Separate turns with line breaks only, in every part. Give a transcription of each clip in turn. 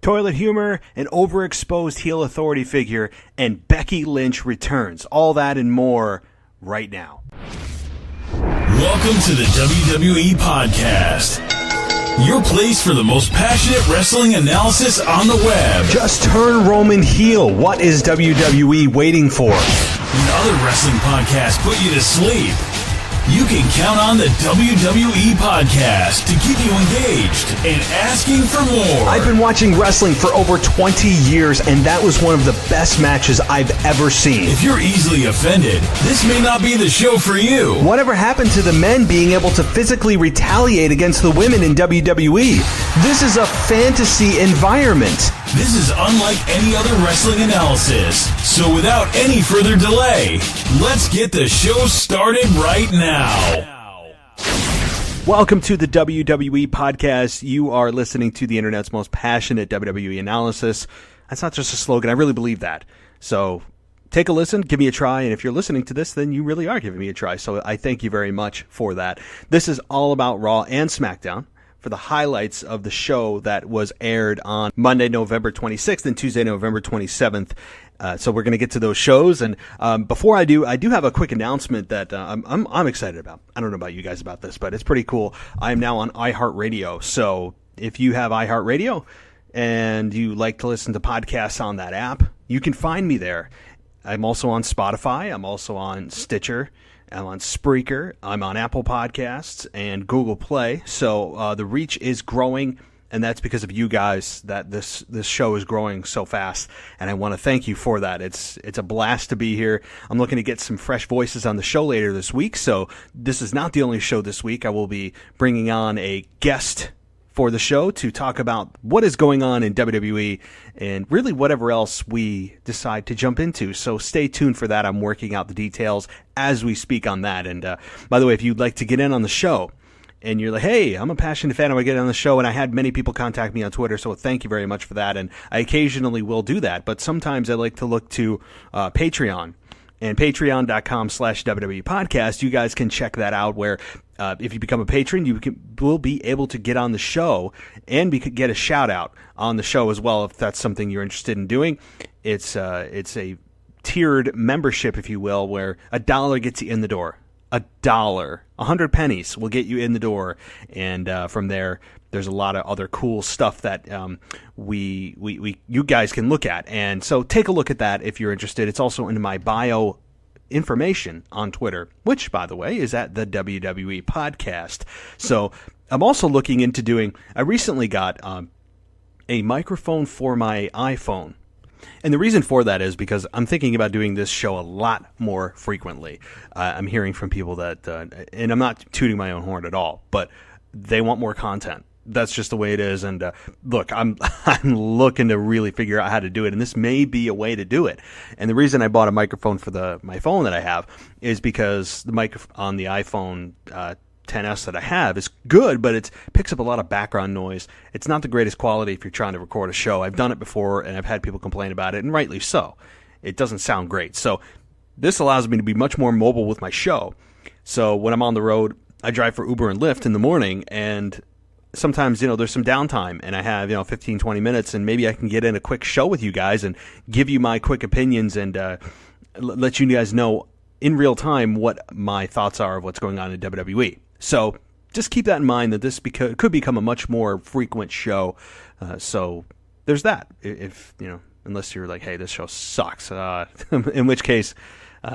toilet humor, an overexposed heel authority figure, and Becky Lynch returns. All that and more right now.
Welcome to the WWE Podcast, your place for the most passionate wrestling analysis on the web.
Just turn Roman heel. What is WWE waiting for?
When other wrestling podcasts put you to sleep, you can count on the WWE Podcast to keep you engaged and asking for more.
I've been watching wrestling for over 20 years, and that was one of the best matches I've ever seen.
If you're easily offended, this may not be the show for you.
Whatever happened to the men being able to physically retaliate against the women in WWE? This is a fantasy environment.
This is unlike any other wrestling analysis. So without any further delay, let's get the show started right now.
Welcome to the WWE Podcast. You are listening to the internet's most passionate WWE analysis. That's not just a slogan. I really believe that. So take a listen, give me a try, and if you're listening to this, then you really are giving me a try. So I thank you very much for that. This is all about Raw and SmackDown, for the highlights of the show that was aired on Monday, November 26th and Tuesday, November 27th. So we're going to get to those shows. And before I do have a quick announcement that I'm excited about. I don't know about you guys about this, but it's pretty cool. I am now on iHeartRadio. So if you have iHeartRadio and you like to listen to podcasts on that app, you can find me there. I'm also on Spotify. I'm also on Stitcher. I'm on Spreaker, I'm on Apple Podcasts, and Google Play. So the reach is growing, and that's because of you guys that this show is growing so fast, and I want to thank you for that. It's a blast to be here. I'm looking to get some fresh voices on the show later this week, so this is not the only show this week. I will be bringing on a guest for the show to talk about what is going on in WWE and really whatever else we decide to jump into. So stay tuned for that. I'm working out the details as we speak on that. And by the way, if you'd like to get in on the show and you're like, hey, I'm a passionate fan, I want to get on the show, and I had many people contact me on Twitter, so thank you very much for that. And I occasionally will do that, but sometimes I like to look to Patreon. And patreon.com/WWE Podcast, you guys can check that out where if you become a patron, you will be able to get on the show and get a shout out on the show as well if that's something you're interested in doing. It's a tiered membership, if you will, where $1 gets you in the door. $1, 100 pennies will get you in the door, and from there, there's a lot of other cool stuff that you guys can look at. And so take a look at that if you're interested. It's also in my bio information on Twitter, which, by the way, is at the WWE Podcast. So I'm also looking into I recently got a microphone for my iPhone. And the reason for that is because I'm thinking about doing this show a lot more frequently. I'm hearing from people that, and I'm not tooting my own horn at all, but they want more content. That's just the way it is. And look, I'm looking to really figure out how to do it, and this may be a way to do it. And the reason I bought a microphone for my phone that I have is because the mic on the iPhone 10s that I have is good, but it picks up a lot of background noise. It's not the greatest quality if you're trying to record a show. I've done it before, and I've had people complain about it, and rightly so. It doesn't sound great. So this allows me to be much more mobile with my show. So when I'm on the road, I drive for Uber and Lyft in the morning, and sometimes, there's some downtime, and I have, 15, 20 minutes, and maybe I can get in a quick show with you guys and give you my quick opinions and let you guys know in real time what my thoughts are of what's going on in WWE. So just keep that in mind, that this could become a much more frequent show. So there's that. If, unless you're like, hey, this show sucks, in which case,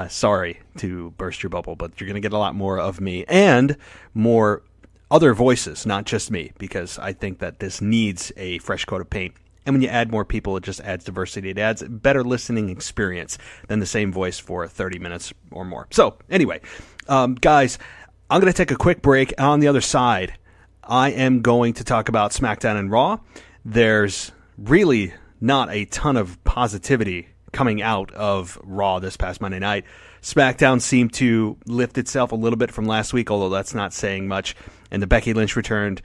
sorry to burst your bubble, but you're going to get a lot more of me and more other voices, not just me, because I think that this needs a fresh coat of paint. And when you add more people, it just adds diversity. It adds a better listening experience than the same voice for 30 minutes or more. So anyway, guys, I'm going to take a quick break. And on the other side, I am going to talk about SmackDown and Raw. There's really not a ton of positivity coming out of Raw this past Monday night. SmackDown seemed to lift itself a little bit from last week, although that's not saying much. And the Becky Lynch return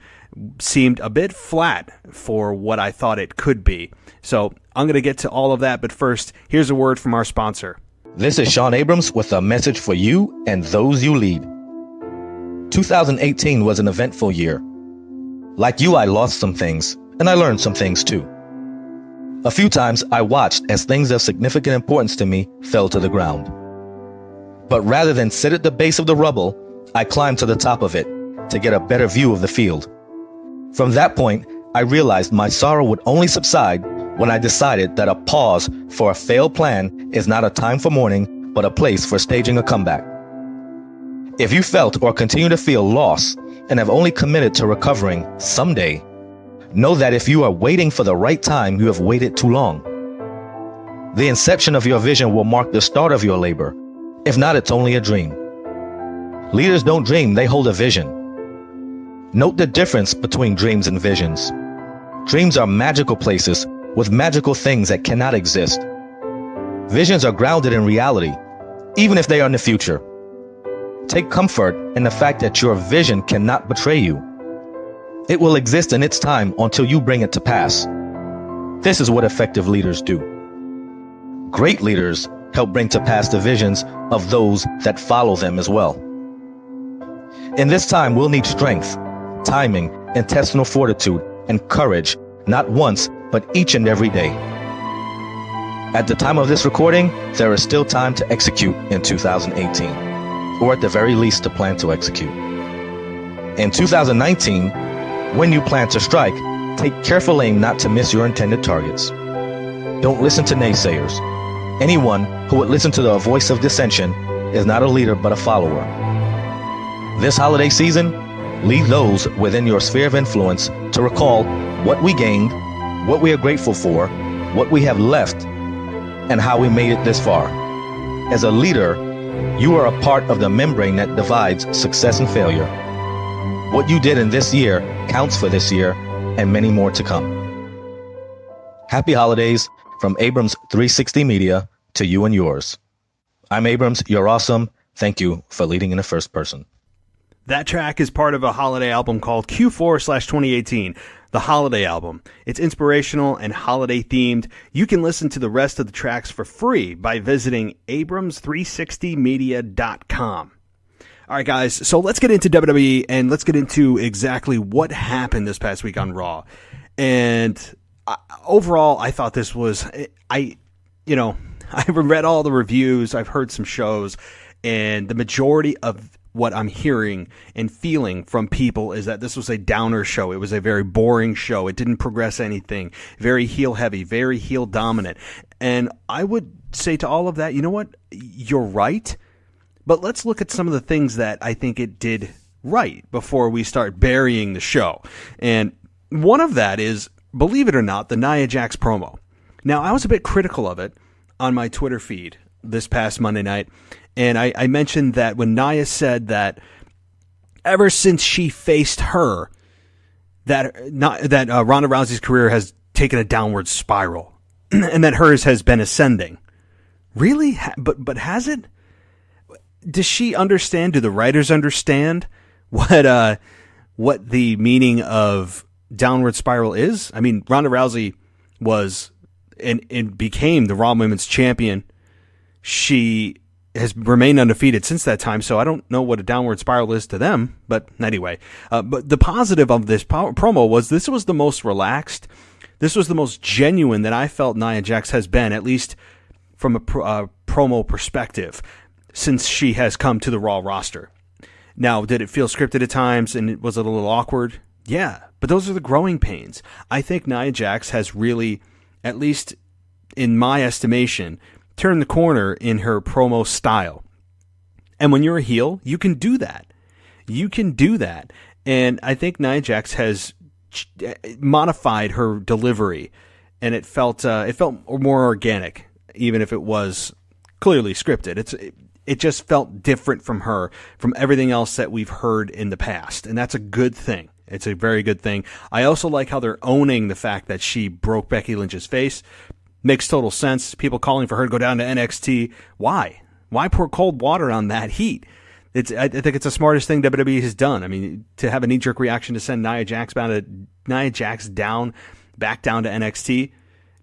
seemed a bit flat for what I thought it could be. So I'm going to get to all of that, but first, here's a word from our sponsor.
This is Sean Abrams with a message for you and those you lead. 2018 was an eventful year. Like you, I lost some things, and I learned some things too. A few times I watched as things of significant importance to me fell to the ground. But rather than sit at the base of the rubble, I climbed to the top of it to get a better view of the field. From that point, I realized my sorrow would only subside when I decided that a pause for a failed plan is not a time for mourning, but a place for staging a comeback. If you felt or continue to feel loss and have only committed to recovering someday, know that if you are waiting for the right time, you have waited too long. The inception of your vision will mark the start of your labor. If not, it's only a dream. Leaders don't dream, they hold a vision. Note the difference between dreams and visions. Dreams are magical places with magical things that cannot exist. Visions are grounded in reality, even if they are in the future. Take comfort in the fact that your vision cannot betray you. It will exist in its time until you bring it to pass. This is what effective leaders do. Great leaders help bring to pass the visions of those that follow them as well. In this time, we'll need strength, timing, intestinal fortitude, and courage, not once, but each and every day. At the time of this recording, there is still time to execute in 2018, or at the very least to plan to execute. In 2019, when you plan to strike, take careful aim not to miss your intended targets. Don't listen to naysayers. Anyone who would listen to the voice of dissension is not a leader but a follower. This holiday season, lead those within your sphere of influence to recall what we gained, what we are grateful for, what we have left, and how we made it this far. As a leader, you are a part of the membrane that divides success and failure. What you did in this year counts for this year and many more to come. Happy holidays from Abrams 360 Media to you and yours. I'm Abrams, you're awesome. Thank you for leading in the first person.
That track is part of a holiday album called Q4/2018, the Holiday Album. It's inspirational and holiday themed. You can listen to the rest of the tracks for free by visiting Abrams360media.com. All right, guys, so let's get into WWE and let's get into exactly what happened this past week on Raw. And overall, I thought this was, I've read all the reviews, I've heard some shows, and the majority of what I'm hearing and feeling from people is that this was a downer show. It was a very boring show. It didn't progress anything. Very heel heavy, very heel dominant. And I would say to all of that, you know what? You're right. But let's look at some of the things that I think it did right before we start burying the show. And one of that is, believe it or not, the Nia Jax promo. Now, I was a bit critical of it on my Twitter feed this past Monday night. And I mentioned that when Nia said that ever since she faced her, that Ronda Rousey's career has taken a downward spiral, and that hers has been ascending. Really? But has it? Does she understand? Do the writers understand what the meaning of downward spiral is? I mean, Ronda Rousey was and became the Raw Women's Champion. She has remained undefeated since that time, so I don't know what a downward spiral is to them. But anyway, but the positive of this promo was this was the most relaxed, this was the most genuine that I felt Nia Jax has been, at least from a promo perspective, since she has come to the Raw roster. Now, did it feel scripted at times and was it a little awkward? Yeah, but those are the growing pains. I think Nia Jax has really, at least in my estimation, turn the corner in her promo style. And when you're a heel, you can do that. You can do that. And I think Nia Jax has modified her delivery, and it felt more organic, even if it was clearly scripted. It just felt different from her, from everything else that we've heard in the past. And that's a good thing. It's a very good thing. I also like how they're owning the fact that she broke Becky Lynch's face. Makes total sense. People calling for her to go down to NXT. Why? Why pour cold water on that heat? I think it's the smartest thing WWE has done. I mean, to have a knee-jerk reaction to send Nia Jax down, back down to NXT.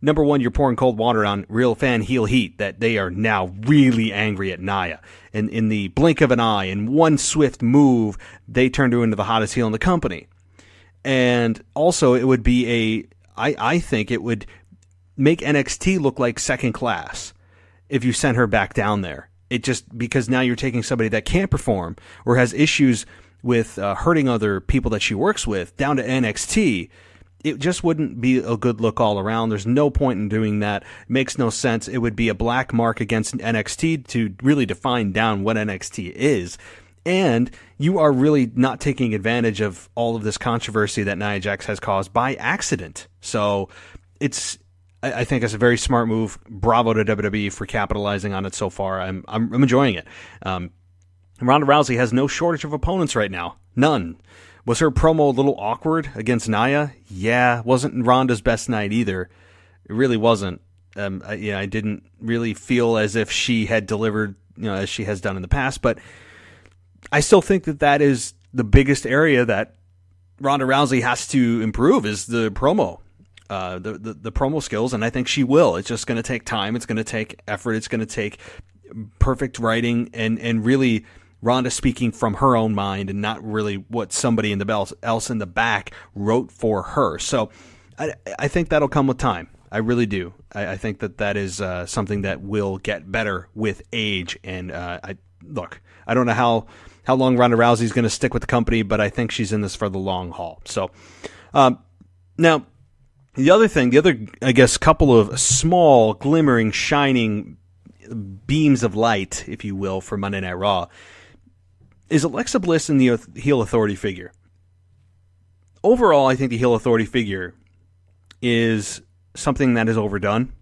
Number one, you're pouring cold water on real fan heel heat that they are now really angry at Nia. And in the blink of an eye, in one swift move, they turned her into the hottest heel in the company. And also, it would be I think it would make NXT look like second class if you send her back down there. It just, because now you're taking somebody that can't perform or has issues with hurting other people that she works with down to NXT. It just wouldn't be a good look all around. There's no point in doing that. It makes no sense. It would be a black mark against NXT to really define down what NXT is. And you are really not taking advantage of all of this controversy that Nia Jax has caused by accident. So I think it's a very smart move. Bravo to WWE for capitalizing on it so far. I'm enjoying it. Ronda Rousey has no shortage of opponents right now. None. Was her promo a little awkward against Nia? Yeah. Wasn't Ronda's best night either. It really wasn't. I didn't really feel as if she had delivered, as she has done in the past. But I still think that is the biggest area that Ronda Rousey has to improve is the promo. The promo skills, and I think she will. It's just going to take time. It's going to take effort. It's going to take perfect writing and really Ronda speaking from her own mind and not really what somebody else in the back wrote for her. So I think that'll come with time. I really do. I think that is something that will get better with age. And I don't know how long Ronda Rousey's going to stick with the company, but I think she's in this for the long haul. So now, the other, I guess, couple of small, glimmering, shining beams of light, if you will, for Monday Night Raw, is Alexa Bliss and the heel authority figure. Overall, I think the heel authority figure is something that is overdone.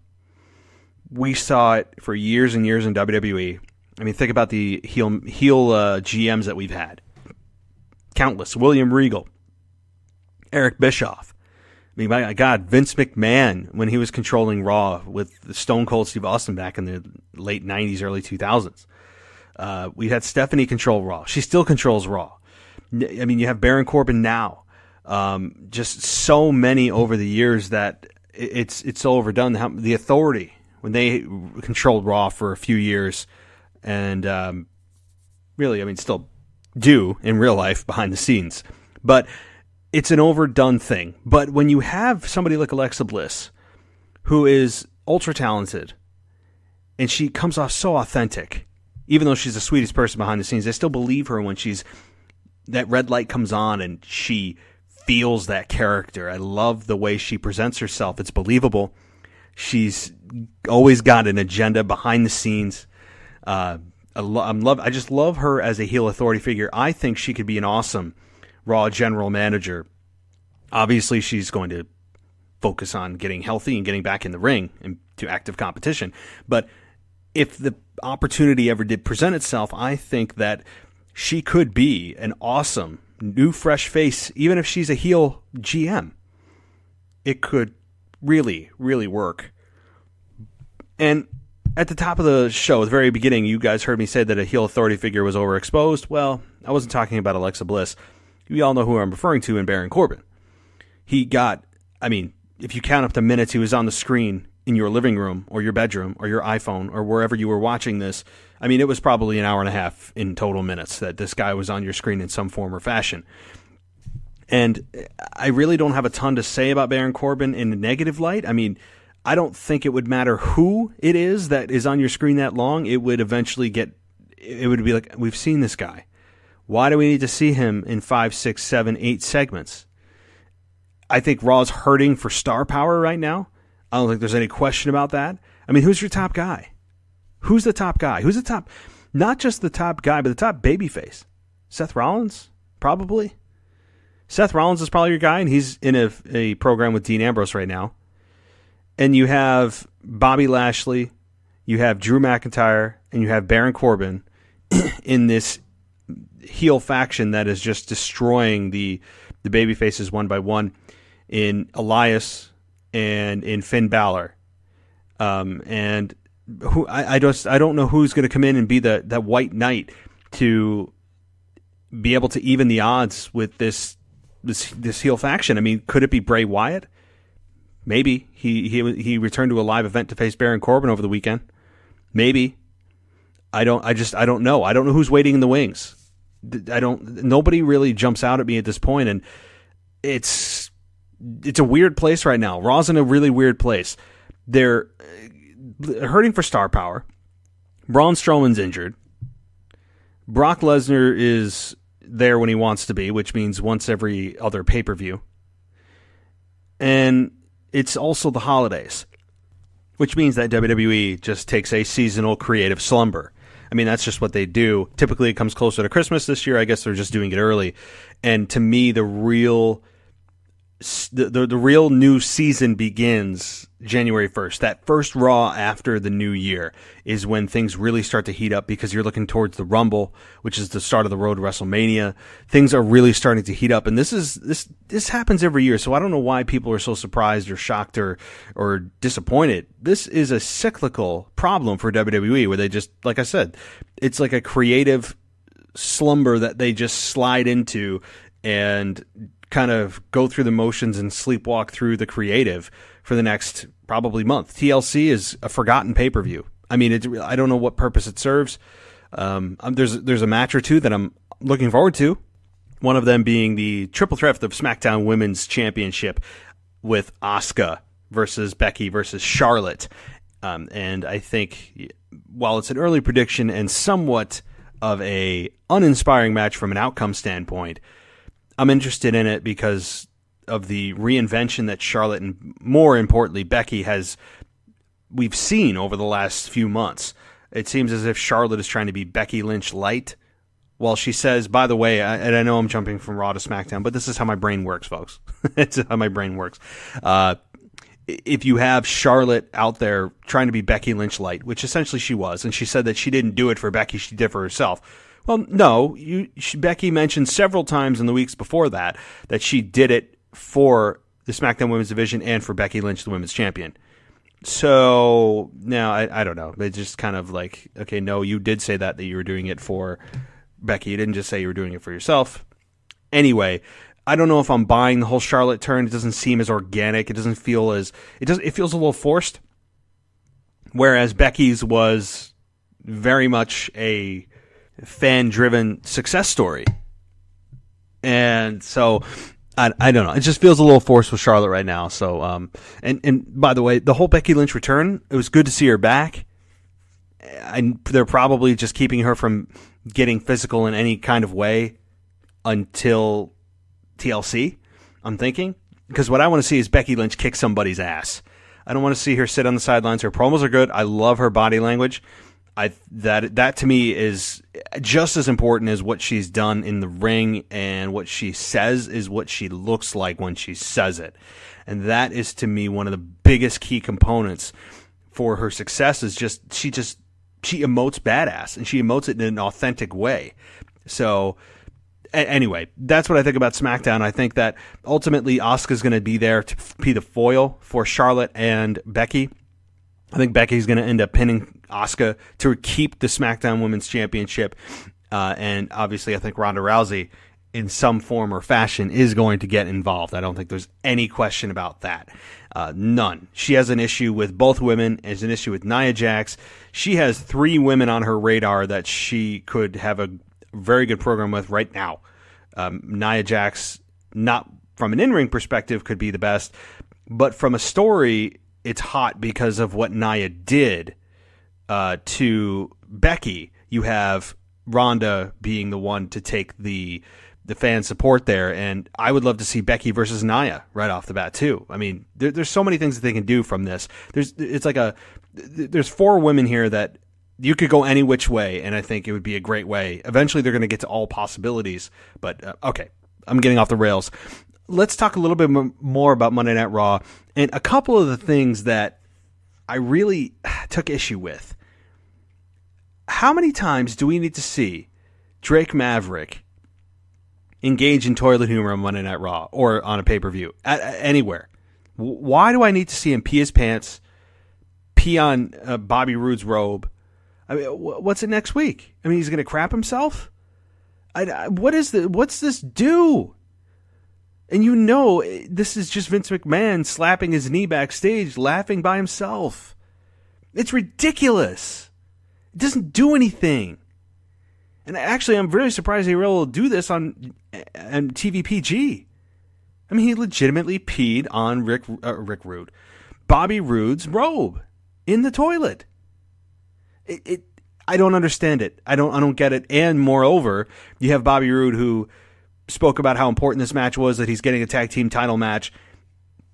We saw it for years and years in WWE. I mean, think about the heel GMs that we've had. Countless. William Regal. Eric Bischoff. I mean, my God, Vince McMahon, when he was controlling Raw with Stone Cold Steve Austin back in the late 90s, early 2000s. We had Stephanie control Raw. She still controls Raw. I mean, you have Baron Corbin now. Just so many over the years that it's so overdone. The Authority, when they controlled Raw for a few years, and really, I mean, still do in real life behind the scenes. But it's an overdone thing. But when you have somebody like Alexa Bliss, who is ultra talented, and she comes off so authentic, even though she's the sweetest person behind the scenes, I still believe her when that red light comes on and she feels that character. I love the way she presents herself. It's believable. She's always got an agenda behind the scenes. I just love her as a heel authority figure. I think she could be an awesome Raw general manager. Obviously, she's going to focus on getting healthy and getting back in the ring and to active competition. But if the opportunity ever did present itself, I think that she could be an awesome new fresh face, even if she's a heel GM. It could really, really work. And at the top of the show, at the very beginning, you guys heard me say that a heel authority figure was overexposed. Well, I wasn't talking about Alexa Bliss. You all know who I'm referring to in Baron Corbin. He got, I mean, if you count up the minutes he was on the screen in your living room or your bedroom or your iPhone or wherever you were watching this, I mean, it was probably an hour and a half in total minutes that this guy was on your screen in some form or fashion. And I really don't have a ton to say about Baron Corbin in a negative light. I mean, I don't think it would matter who it is that is on your screen that long. It would eventually it would be like, we've seen this guy. Why do we need to see him in 5, 6, 7, 8 segments? I think Raw's hurting for star power right now. I don't think there's any question about that. I mean, who's your top guy? Who's the top guy? Who's the top, not just the top guy, but the top babyface? Seth Rollins? Probably. Seth Rollins is probably your guy, and he's in a program with Dean Ambrose right now. And you have Bobby Lashley, you have Drew McIntyre, and you have Baron Corbin in this heel faction that is just destroying the baby faces one by one in Elias and in Finn Balor. And who I don't know who's going to come in and be that white knight to be able to even the odds with this heel faction. I mean, could it be Bray Wyatt? Maybe he returned to a live event to face Baron Corbin over the weekend. Maybe. I don't know. I don't know who's waiting in the wings. Nobody really jumps out at me at this point, and it's a weird place right now. Raw's in a really weird place. they're hurting for star power. Braun Strowman's injured. Brock Lesnar is there when he wants to be, which means once every other pay-per-view. And it's also the holidays, which means that WWE just takes a seasonal creative slumber. I mean, that's just what they do. Typically, it comes closer to Christmas this year. I guess they're just doing it early. And to me, the real new season begins January 1st. That first Raw after the new year is when things really start to heat up because you're looking towards the Rumble, which is the start of the road to WrestleMania. Things are really starting to heat up, and this happens every year. So I don't know why people are so surprised or shocked or disappointed. This is a cyclical problem for WWE where they just, like I said, it's like a creative slumber that they just slide into and kind of go through the motions and sleepwalk through the creative for the next probably month. TLC is a forgotten pay-per-view. I mean, I don't know what purpose it serves. There's a match or two that I'm looking forward to. One of them being the triple threat of SmackDown Women's Championship with Asuka versus Becky versus Charlotte. And I think while it's an early prediction and somewhat of a uninspiring match from an outcome standpoint, I'm interested in it because of the reinvention that Charlotte and, more importantly, Becky we've seen over the last few months. It seems as if Charlotte is trying to be Becky Lynch light. Well, she says, by the way, and I know I'm jumping from Raw to SmackDown, but this is how my brain works, folks. It's how my brain works. If you have Charlotte out there trying to be Becky Lynch light, which essentially she was, and she said that she didn't do it for Becky, she did it for herself. Well, no, Becky mentioned several times in the weeks before that she did it for the SmackDown Women's Division and for Becky Lynch, the Women's Champion. So, now, I don't know. It's just kind of like, okay, no, you did say that you were doing it for Becky. You didn't just say you were doing it for yourself. Anyway, I don't know if I'm buying the whole Charlotte turn. It doesn't seem as organic. It doesn't feel as... It feels a little forced. Whereas Becky's was very much a fan-driven success story. And so... I don't know. It just feels a little forced with Charlotte right now. So, and by the way, the whole Becky Lynch return, it was good to see her back. And they're probably just keeping her from getting physical in any kind of way until TLC, I'm thinking. Because what I want to see is Becky Lynch kick somebody's ass. I don't want to see her sit on the sidelines. Her promos are good. I love her body language. That to me is just as important as what she's done in the ring, and what she says is what she looks like when she says it. And that is, to me, one of the biggest key components for her success is she emotes badass, and she emotes it in an authentic way. So anyway, that's what I think about SmackDown. I think that ultimately Asuka's going to be there to be the foil for Charlotte and Becky. I think Becky's going to end up pinning Asuka to keep the SmackDown Women's Championship. And obviously, I think Ronda Rousey, in some form or fashion, is going to get involved. I don't think there's any question about that. None. She has an issue with both women. Has an issue with Nia Jax. She has 3 women on her radar that she could have a very good program with right now. Nia Jax, not from an in-ring perspective, could be the best. But from a story... it's hot because of what Nia did to Becky. You have Ronda being the one to take the fan support there, and I would love to see Becky versus Nia right off the bat too. I mean, there's so many things that they can do from this. There's 4 women here that you could go any which way, and I think it would be a great way. Eventually, they're going to get to all possibilities, but okay, I'm getting off the rails. Let's talk a little bit more about Monday Night Raw and a couple of the things that I really took issue with. How many times do we need to see Drake Maverick engage in toilet humor on Monday Night Raw or on a pay-per-view, anywhere? Why do I need to see him pee his pants, pee on Bobby Roode's robe? I mean, what's it next week? I mean, he's going to crap himself? What's this do? And you know, this is just Vince McMahon slapping his knee backstage, laughing by himself. It's ridiculous. It doesn't do anything. And actually, I'm really surprised they were able to do this on TVPG. I mean, he legitimately peed on Rick Rude. Bobby Roode's robe in the toilet. I don't understand it. I don't get it. And moreover, you have Bobby Roode, who spoke about how important this match was, that he's getting a tag team title match,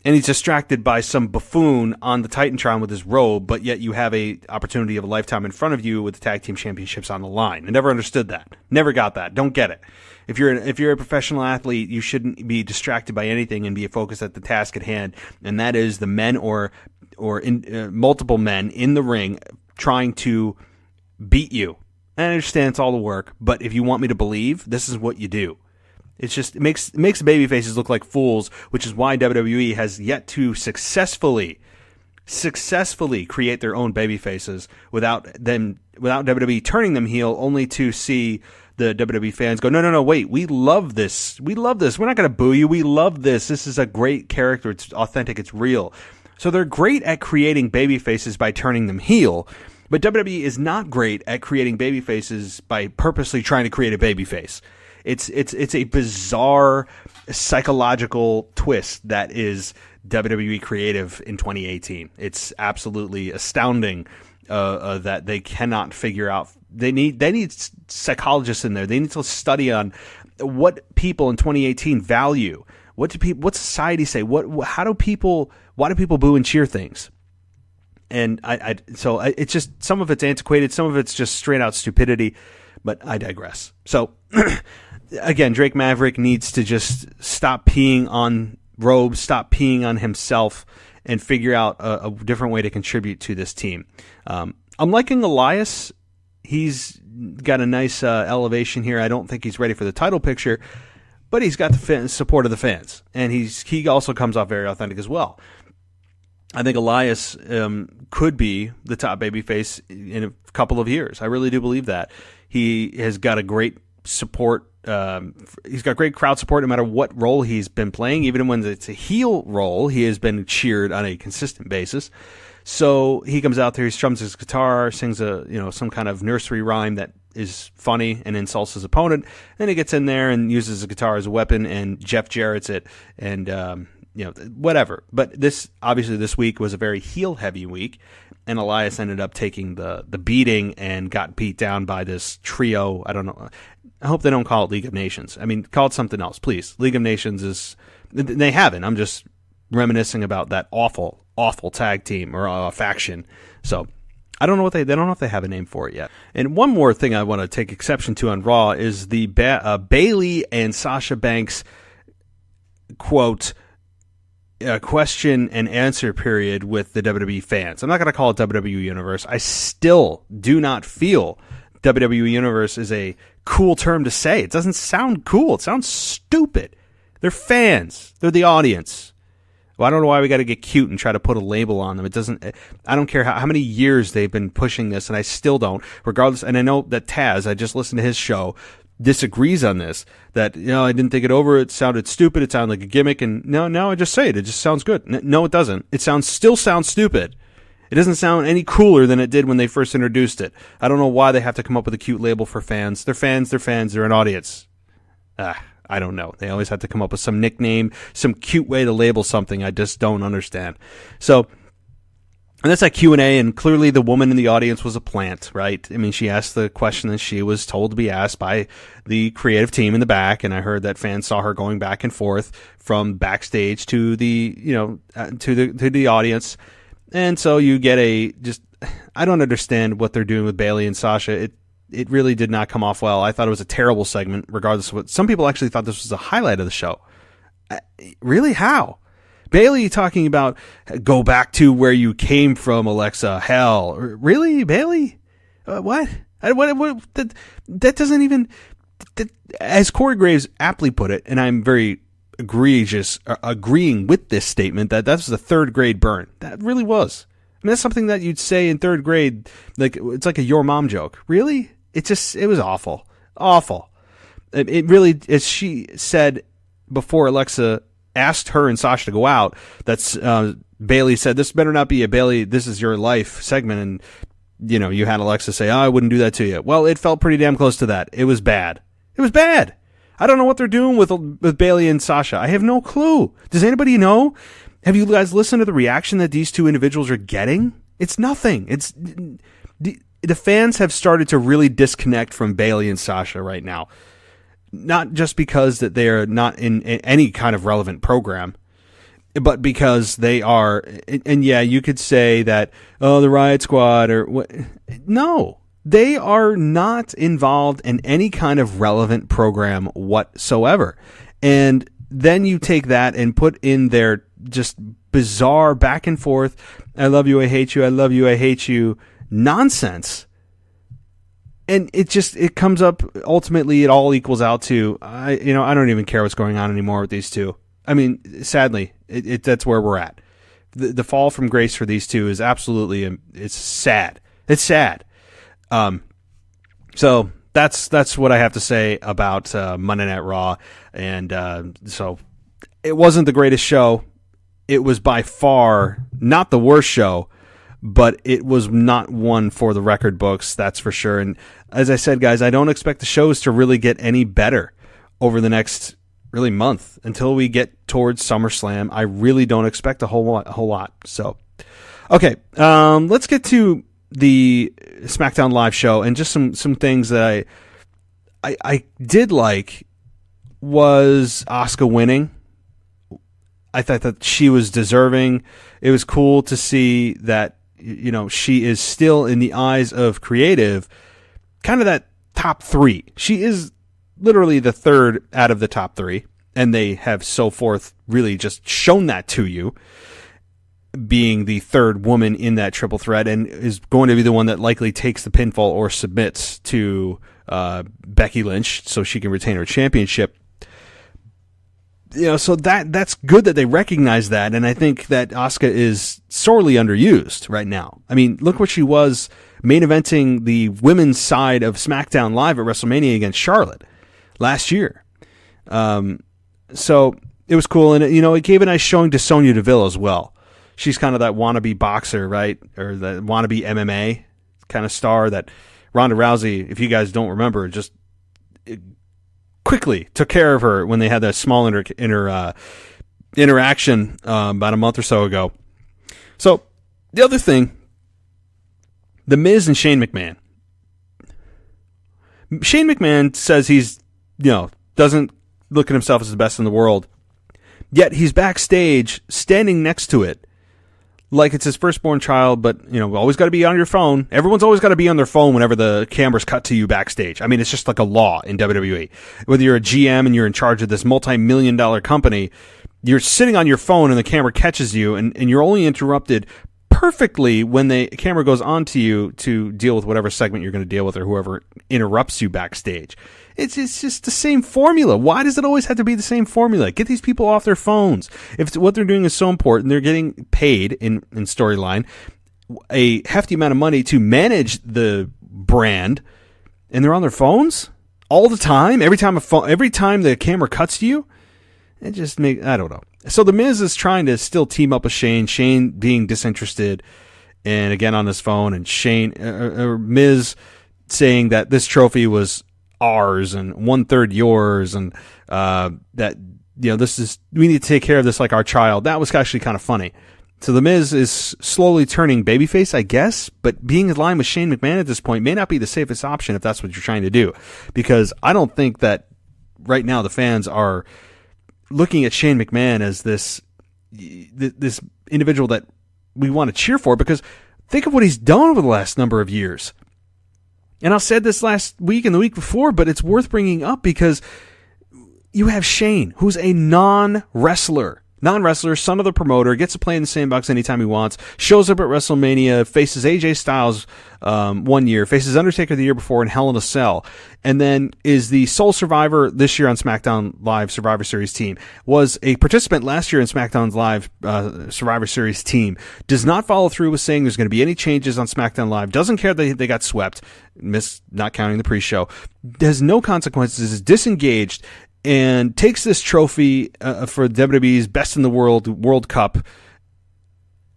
and he's distracted by some buffoon on the Titantron with his robe, but yet you have a opportunity of a lifetime in front of you with the tag team championships on the line. I never understood that. Never got that. Don't get it. If you're a professional athlete, you shouldn't be distracted by anything and be focused at the task at hand, and that is the men or multiple men in the ring trying to beat you. And I understand it's all the work, but if you want me to believe, this is what you do. It's just, it makes baby faces look like fools, which is why WWE has yet to successfully create their own baby faces without WWE turning them heel, only to see the WWE fans go, no, wait, we love this. We're not going to boo you. We love this. This is a great character. It's authentic. It's real. So they're great at creating baby faces by turning them heel, but WWE is not great at creating baby faces by purposely trying to create a baby face. It's a bizarre psychological twist that is WWE creative in 2018. It's absolutely astounding that they cannot figure out. They need psychologists in there. They need to study on what people in 2018 value. What society say? Why do people boo and cheer things? And so it's just, some of it's antiquated, some of it's just straight out stupidity. But I digress. So. Again, Drake Maverick needs to just stop peeing on robes, stop peeing on himself, and figure out a different way to contribute to this team. I'm liking Elias. He's got a nice elevation here. I don't think he's ready for the title picture, but he's got the support of the fans, and he also comes off very authentic as well. I think Elias could be the top babyface in a couple of years. I really do believe that. He has got a great support. He's got great crowd support no matter what role he's been playing. Even when it's a heel role, he has been cheered on a consistent basis. So he comes out there, he strums his guitar, sings some kind of nursery rhyme that is funny and insults his opponent. Then he gets in there and uses the guitar as a weapon, and Jeff Jarrett's it, and whatever. But this week was a very heel heavy week, and Elias ended up taking the beating and got beat down by this trio. I don't know. I hope they don't call it League of Nations. I mean, call it something else, please. League of Nations is... They haven't. I'm just reminiscing about that awful, awful tag team or faction. So, I don't know they don't know if they have a name for it yet. And one more thing I want to take exception to on Raw is the Bayley and Sasha Banks, quote, question and answer period with the WWE fans. I'm not going to call it WWE Universe. I still do not feel WWE Universe is a cool term to say. It doesn't sound cool. It sounds stupid. They're fans. They're the audience. Well, I don't know why we got to get cute and try to put a label on them. It doesn't. I don't care how many years they've been pushing this, and I still don't. Regardless, and I know that Taz, I just listened to his show, disagrees on this. That I didn't think it over. It sounded stupid. It sounded like a gimmick. And no, I just say it. It just sounds good. No, it doesn't. It still sounds stupid. It doesn't sound any cooler than it did when they first introduced it. I don't know why they have to come up with a cute label for fans. They're fans. They're an audience. I don't know. They always have to come up with some nickname, some cute way to label something. I just don't understand. So, and that's that Q&A, and clearly the woman in the audience was a plant, right? I mean, she asked the question that she was told to be asked by the creative team in the back, and I heard that fans saw her going back and forth from backstage to the, to the audience. And so you get I don't understand what they're doing with Bayley and Sasha. It really did not come off well. I thought it was a terrible segment, regardless of what some people actually thought this was a highlight of the show. Really? How? Bayley talking about go back to where you came from, Alexa. Hell, really, Bayley? What? That doesn't even. As Corey Graves aptly put it, and I'm very agreeing with this statement, that was a third grade burn. That really was. I mean, that's something that you'd say in third grade. Like, it's like a your mom joke. Really? It was awful. Awful. It really, as she said before Alexa asked her and Sasha to go out, that's Bayley said, this better not be a Bayley, this is your life segment. And, you had Alexa say, I wouldn't do that to you. Well, it felt pretty damn close to that. It was bad. It was bad. I don't know what they're doing with Bayley and Sasha. I have no clue. Does anybody know? Have you guys listened to the reaction that these two individuals are getting? It's nothing. The fans have started to really disconnect from Bayley and Sasha right now. Not just because that they are not in any kind of relevant program, but because they are, and yeah, you could say that, oh, the Riot Squad or what. No, they are not involved in any kind of relevant program whatsoever. And then you take that and put in their just bizarre back and forth, I love you, I hate you, I love you, I hate you nonsense. And it comes up, ultimately it all equals out to, I don't even care what's going on anymore with these two. I mean, sadly, that's where we're at. The fall from grace for these two is absolutely, it's sad. It's sad. So that's what I have to say about Monday Night Raw. And so it wasn't the greatest show. It was by far not the worst show, but it was not one for the record books, that's for sure. And as I said, guys, I don't expect the shows to really get any better over the next really month until we get towards SummerSlam. I really don't expect a whole lot. So, okay, let's get to the SmackDown Live show and just some things that I did like was Asuka winning. I thought that she was deserving. It was cool to see that, she is still in the eyes of creative, kind of that top three. She is literally the third out of the top three, and they have so forth really just shown that to you, being the third woman in that triple threat, and is going to be the one that likely takes the pinfall or submits to Becky Lynch so she can retain her championship. So that's good that they recognize that, and I think that Asuka is sorely underused right now. I mean, look what she was main eventing the women's side of SmackDown Live at WrestleMania against Charlotte last year. So it was cool, and it gave a nice showing to Sonya Deville as well. She's kind of that wannabe boxer, right, or the wannabe MMA kind of star that Ronda Rousey, if you guys don't remember, just quickly took care of her when they had that small interaction about a month or so ago. So the other thing, The Miz and Shane McMahon. Shane McMahon says he's, doesn't look at himself as the best in the world, yet he's backstage standing next to it like it's his firstborn child, but, always got to be on your phone. Everyone's always got to be on their phone whenever the camera's cut to you backstage. I mean, it's just like a law in WWE. Whether you're a GM and you're in charge of this multi-million-dollar company, you're sitting on your phone and the camera catches you, and you're only interrupted perfectly when the camera goes on to you to deal with whatever segment you're going to deal with or whoever interrupts you backstage. It's just the same formula. Why does it always have to be the same formula? Get these people off their phones. If what they're doing is so important, they're getting paid in storyline a hefty amount of money to manage the brand, and they're on their phones all the time. Every time the camera cuts to you, it just I don't know. So the Miz is trying to still team up with Shane. Shane being disinterested, and again on his phone, and Miz saying that this trophy was ours and 1/3 yours, and that this is, we need to take care of this like our child. That was actually kind of funny. So the Miz is slowly turning babyface, I guess, but being in line with Shane McMahon at this point may not be the safest option if that's what you're trying to do, because I don't think that right now the fans are looking at Shane McMahon as this individual that we want to cheer for, because think of what he's done over the last number of years. And I said this last week and the week before, but it's worth bringing up because you have Shane, who's a non-wrestler, son of the promoter, gets to play in the sandbox anytime he wants, shows up at WrestleMania, faces AJ Styles one year, faces Undertaker the year before in Hell in a Cell, and then is the sole survivor this year on SmackDown Live Survivor Series team, was a participant last year in SmackDown's Live Survivor Series team, does not follow through with saying there's going to be any changes on SmackDown Live, doesn't care that they got swept, not counting the pre-show, has no consequences, is disengaged, and takes this trophy for WWE's Best in the World Cup,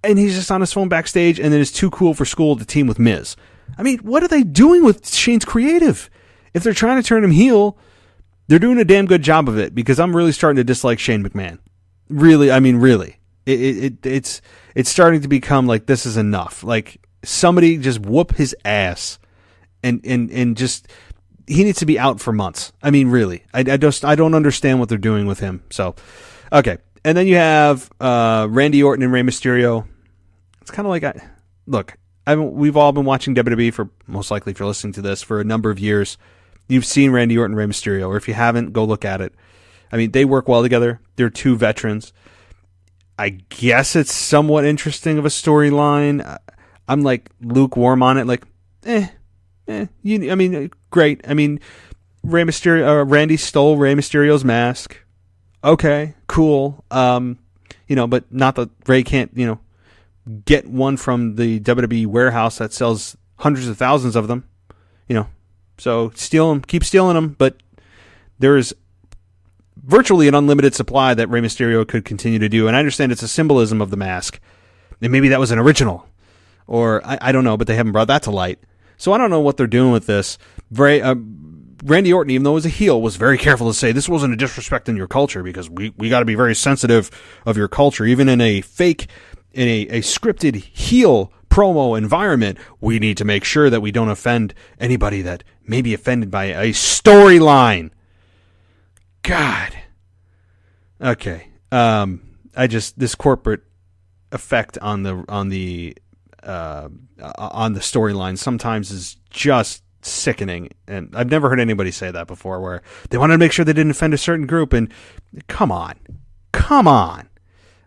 and he's just on his phone backstage, and then is too cool for school to team with Miz. I mean, what are they doing with Shane's creative? If they're trying to turn him heel, they're doing a damn good job of it, because I'm really starting to dislike Shane McMahon. Really, I mean, really. It's starting to become like, this is enough. Like, somebody just whoop his ass, and just, he needs to be out for months. I mean, really, I don't understand what they're doing with him. So, okay, and then you have Randy Orton and Rey Mysterio. It's kind of like, we've all been watching WWE for, most likely if you're listening to this, for a number of years. You've seen Randy Orton and Rey Mysterio, or if you haven't, go look at it. I mean, they work well together. They're two veterans. I guess it's somewhat interesting of a storyline. I'm like lukewarm on it. Like, I mean, great. I mean, Randy stole Rey Mysterio's mask. Okay, cool. But not that Rey can't, get one from the WWE warehouse that sells hundreds of thousands of them. So steal them, keep stealing them. But there is virtually an unlimited supply that Rey Mysterio could continue to do. And I understand it's a symbolism of the mask. And maybe that was an original. Or, I don't know, but they haven't brought that to light. So I don't know what they're doing with this. Randy Orton, even though he was a heel, was very careful to say this wasn't a disrespect in your culture, because we got to be very sensitive of your culture. Even in a scripted heel promo environment, we need to make sure that we don't offend anybody that may be offended by a storyline. God. Okay. This corporate effect on the storyline sometimes is just sickening, and I've never heard anybody say that before, where they wanted to make sure they didn't offend a certain group, and come on.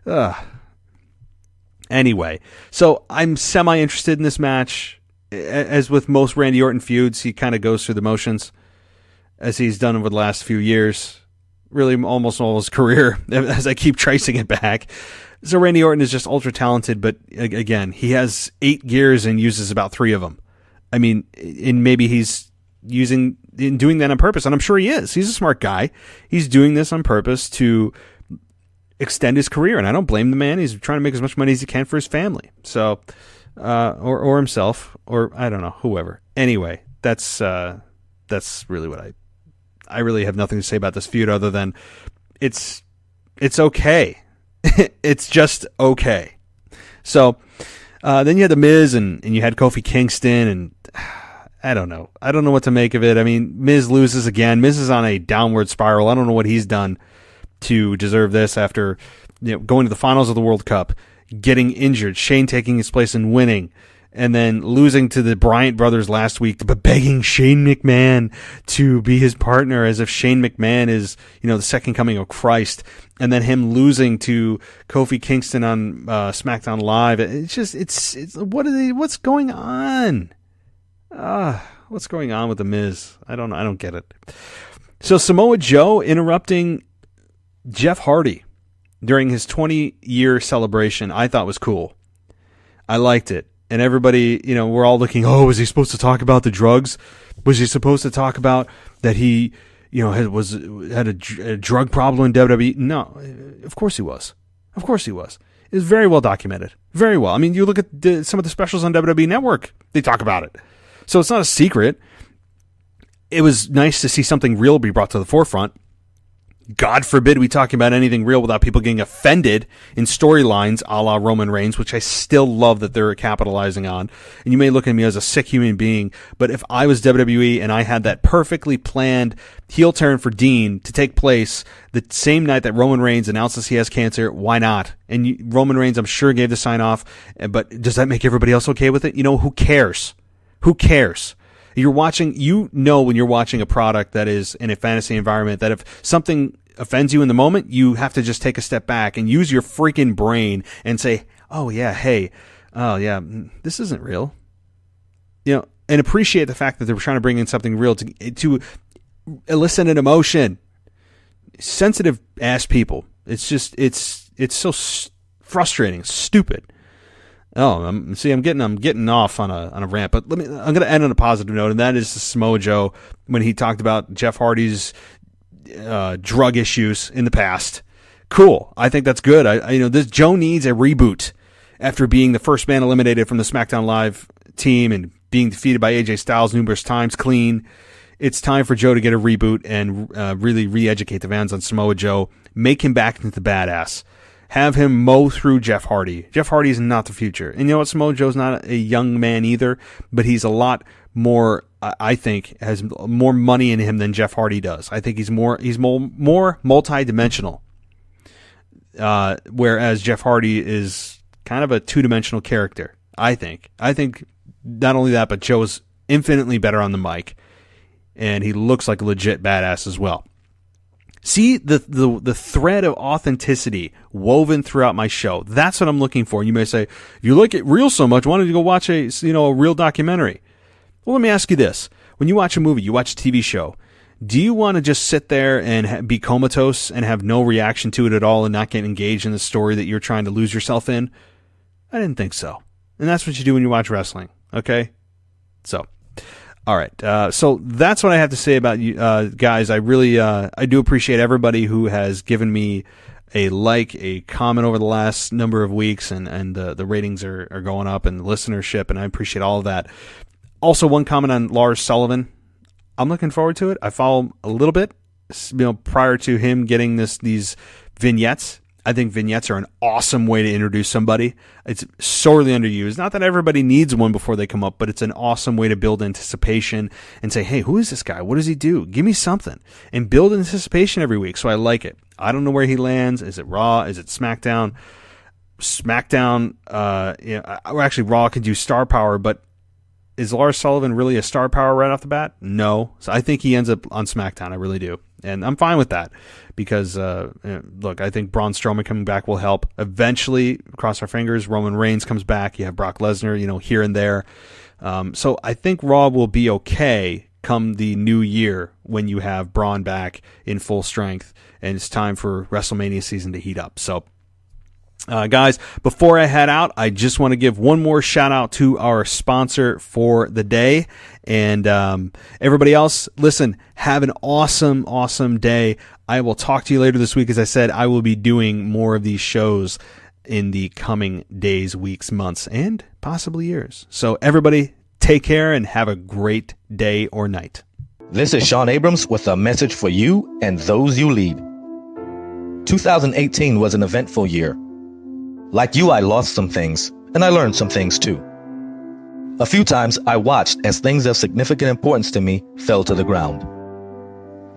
Ugh. Anyway, so I'm semi-interested in this match. As with most Randy Orton feuds, he kind of goes through the motions, as he's done over the last few years, really almost all his career, as I keep tracing it back. So Randy Orton is just ultra talented, but again, he has 8 gears and uses about 3 of them. I mean, and maybe he's doing that on purpose, and I'm sure he is. He's a smart guy. He's doing this on purpose to extend his career, and I don't blame the man. He's trying to make as much money as he can for his family. So, or himself, or I don't know, whoever. Anyway, that's really what I really have nothing to say about this feud other than it's okay. It's just okay. So, then you had The Miz and you had Kofi Kingston, and I don't know. I don't know what to make of it. I mean, Miz loses again. Miz is on a downward spiral. I don't know what he's done to deserve this after going to the finals of the World Cup, getting injured, Shane taking his place and winning, and then losing to the Bryant brothers last week, but begging Shane McMahon to be his partner, as if Shane McMahon is, the second coming of Christ, and then him losing to Kofi Kingston on SmackDown Live. It's just, what's going on? What's going on with The Miz? I don't get it. So Samoa Joe interrupting Jeff Hardy during his 20-year celebration, I thought was cool. I liked it. And everybody, we're all looking, was he supposed to talk about the drugs? Was he supposed to talk about that he, had a drug problem in WWE? No, of course he was. Of course he was. It was very well documented. Very well. I mean, you look at some of the specials on WWE Network, they talk about it. So it's not a secret. It was nice to see something real be brought to the forefront. God forbid we talk about anything real without people getting offended in storylines a la Roman Reigns, which I still love that they're capitalizing on. And you may look at me as a sick human being, but if I was WWE and I had that perfectly planned heel turn for Dean to take place the same night that Roman Reigns announces he has cancer, why not? And Roman Reigns, I'm sure, gave the sign off, but does that make everybody else okay with it? Who cares? Who cares? You're watching, when you're watching a product that is in a fantasy environment, that if something offends you in the moment, you have to just take a step back and use your freaking brain and say, this isn't real. And appreciate the fact that they were trying to bring in something real to elicit an emotion. Sensitive ass people. It's just, it's so frustrating, stupid. I'm getting off on a rant, but I'm going to end on a positive note, and that is Samoa Joe when he talked about Jeff Hardy's drug issues in the past. Cool. I think that's good. This Joe needs a reboot after being the first man eliminated from the SmackDown Live team and being defeated by AJ Styles numerous times clean. It's time for Joe to get a reboot and really re-educate the fans on Samoa Joe. Make him back into the badass. Have him mow through Jeff Hardy. Jeff Hardy is not the future. And you know what? Samoa Joe's not a young man either, but he's a lot more, I think, has more money in him than Jeff Hardy does. I think he's more multi-dimensional. Whereas Jeff Hardy is kind of a two-dimensional character, I think. I think not only that, but Joe's infinitely better on the mic, and he looks like a legit badass as well. See the thread of authenticity woven throughout my show. That's what I'm looking for. And you may say, if you like it real so much, why don't you go watch a real documentary? Well, let me ask you this. When you watch a movie, you watch a TV show, do you want to just sit there and be comatose and have no reaction to it at all and not get engaged in the story that you're trying to lose yourself in? I didn't think so. And that's what you do when you watch wrestling. Okay? So, all right. So that's what I have to say about you guys. I really, I do appreciate everybody who has given me a comment over the last number of weeks, and the ratings are going up and the listenership, and I appreciate all of that. Also, one comment on Lars Sullivan. I'm looking forward to it. I follow him a little bit, prior to him getting these vignettes. I think vignettes are an awesome way to introduce somebody. It's sorely underused. Not that everybody needs one before they come up, but it's an awesome way to build anticipation and say, hey, who is this guy? What does he do? Give me something. And build anticipation every week. So I like it. I don't know where he lands. Is it Raw? Is it SmackDown? SmackDown, or actually Raw could do star power, but is Lars Sullivan really a star power right off the bat? No. So I think he ends up on SmackDown. I really do. And I'm fine with that because, look, I think Braun Strowman coming back will help. Eventually, cross our fingers, Roman Reigns comes back. You have Brock Lesnar, here and there. So I think Raw will be okay come the new year when you have Braun back in full strength and it's time for WrestleMania season to heat up. So, guys, before I head out, I just want to give one more shout out to our sponsor for the day. And everybody else, listen, have an awesome, awesome day. I will talk to you later this week. As I said, I will be doing more of these shows in the coming days, weeks, months, and possibly years. So everybody, take care and have a great day or night.
This is Sean Abrams with a message for you and those you lead. 2018 was an eventful year. Like you, I lost some things, and I learned some things too. A few times I watched as things of significant importance to me fell to the ground.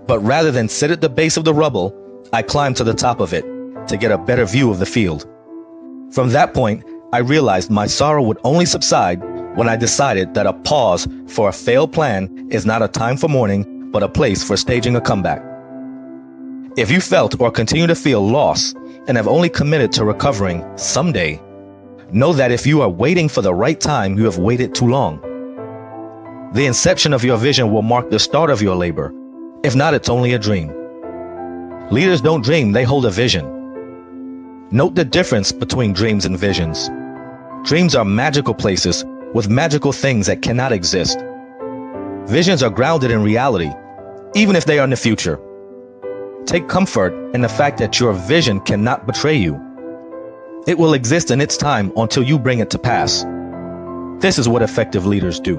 But rather than sit at the base of the rubble, I climbed to the top of it to get a better view of the field. From that point, I realized my sorrow would only subside when I decided that a pause for a failed plan is not a time for mourning, but a place for staging a comeback. If you felt or continue to feel loss and have only committed to recovering someday, know that if you are waiting for the right time, you have waited too long. The inception of your vision will mark the start of your labor. If not, it's only a dream. Leaders don't dream, they hold a vision. Note the difference between dreams and visions. Dreams are magical places with magical things that cannot exist. Visions are grounded in reality, even if they are in the future. Take comfort in the fact that your vision cannot betray you. It will exist in its time until you bring it to pass. This is what effective leaders do.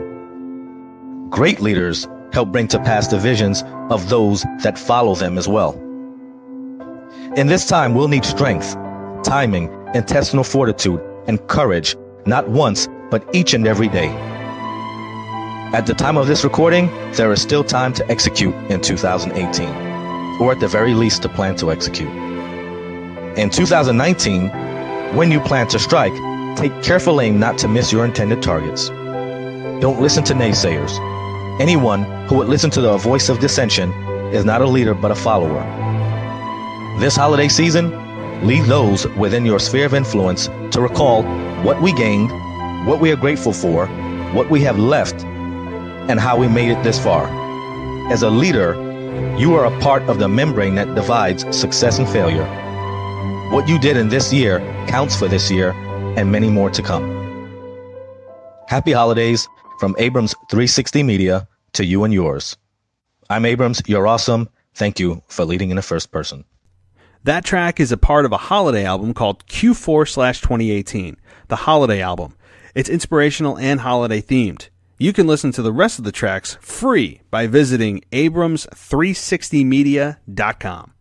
Great leaders help bring to pass the visions of those that follow them as well. In this time, we'll need strength, timing, intestinal fortitude, and courage, not once, but each and every day. At the time of this recording, there is still time to execute in 2018, or at the very least to plan to execute. In 2019, when you plan to strike, take careful aim not to miss your intended targets. Don't listen to naysayers. Anyone who would listen to the voice of dissension is not a leader but a follower. This holiday season, lead those within your sphere of influence to recall what we gained, what we are grateful for, what we have left, and how we made it this far. As a leader, you are a part of the membrane that divides success and failure. What you did in this year counts for this year and many more to come. Happy holidays from Abrams 360 Media to you and yours. I'm Abrams, you're awesome. Thank you for leading in the first person.
That track is a part of a holiday album called Q4/2018, the holiday album. It's inspirational and holiday themed. You can listen to the rest of the tracks free by visiting Abrams360media.com.